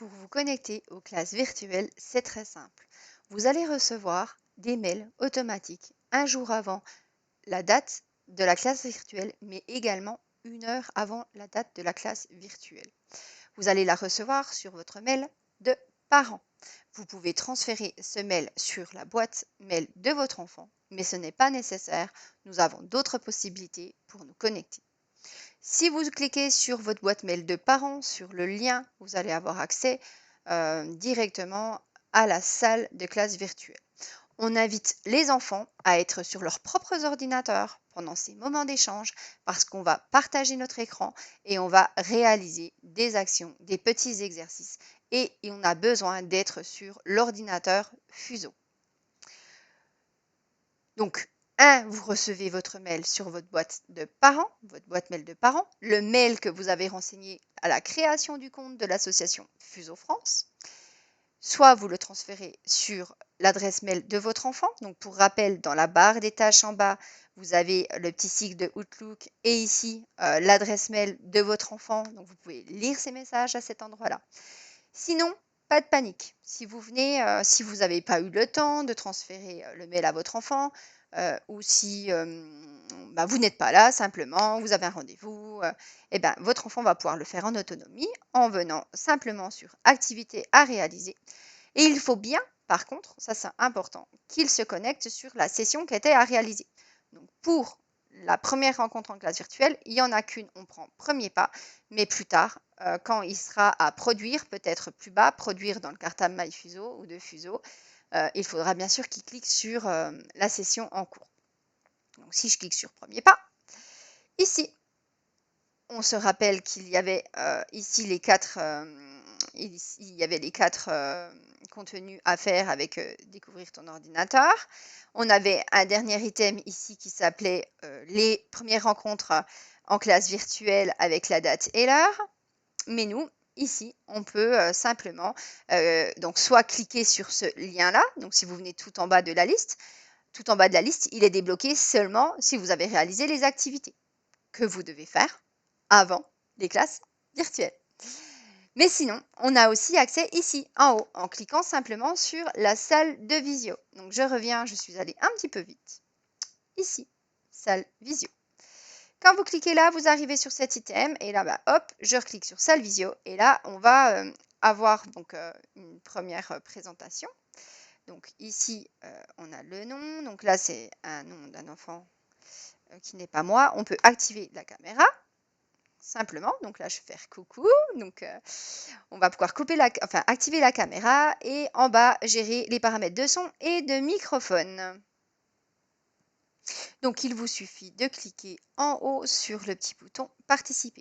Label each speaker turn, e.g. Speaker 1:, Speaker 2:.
Speaker 1: Pour vous connecter aux classes virtuelles, c'est très simple. Vous allez recevoir des mails automatiques un jour avant la date de la classe virtuelle, mais également une heure avant la date de la classe virtuelle. Vous allez la recevoir sur votre mail de parent. Vous pouvez transférer ce mail sur la boîte mail de votre enfant, mais ce n'est pas nécessaire. Nous avons d'autres possibilités pour nous connecter. Si vous cliquez sur votre boîte mail de parents, sur le lien, vous allez avoir accès directement à la salle de classe virtuelle. On invite les enfants à être sur leurs propres ordinateurs pendant ces moments d'échange parce qu'on va partager notre écran et on va réaliser des actions, des petits exercices et on a besoin d'être sur l'ordinateur Fuseau. Donc, vous recevez votre mail sur votre boîte de parents, votre boîte mail de parents, le mail que vous avez renseigné à la création du compte de l'association Fuseau France. Soit vous le transférez sur l'adresse mail de votre enfant. Donc, pour rappel, dans la barre des tâches en bas, vous avez le petit cycle de Outlook et ici l'adresse mail de votre enfant. Donc, vous pouvez lire ces messages à cet endroit-là. Sinon, pas de panique. Si vous si vous n'avez pas eu le temps de transférer le mail à votre enfant, ou si vous n'êtes pas là, simplement, vous avez un rendez-vous, votre enfant va pouvoir le faire en autonomie en venant simplement sur activité à réaliser. Et il faut bien, par contre, ça c'est important, qu'il se connecte sur la session qui était à réaliser. Donc pour la première rencontre en classe virtuelle, il n'y en a qu'une, on prend premier pas, mais plus tard, quand il sera à produire, peut-être plus bas, produire dans le cartable MyFuseau ou de Fuseau, il faudra bien sûr qu'il clique sur la session en cours. Donc si je clique sur premier pas, ici, on se rappelle qu'il y avait ici les quatre contenus à faire avec découvrir ton ordinateur. On avait un dernier item ici qui s'appelait les premières rencontres en classe virtuelle avec la date et l'heure. Mais nous, ici, on peut simplement donc soit cliquer sur ce lien-là. Donc si vous venez tout en bas de la liste, il est débloqué seulement si vous avez réalisé les activités que vous devez faire avant les classes virtuelles. Mais sinon, on a aussi accès ici, en haut, en cliquant simplement sur la salle de visio. Donc je reviens, je suis allée un petit peu vite. Ici, salle visio. Quand vous cliquez là, vous arrivez sur cet item et là, hop, je reclique sur salle visio et là, on va avoir donc une première présentation. Donc ici, on a le nom. Donc là, c'est un nom d'un enfant qui n'est pas moi. On peut activer la caméra simplement. Donc là, je vais faire coucou. Donc, on va pouvoir activer la caméra et en bas, gérer les paramètres de son et de microphone. Donc, il vous suffit de cliquer en haut sur le petit bouton participer.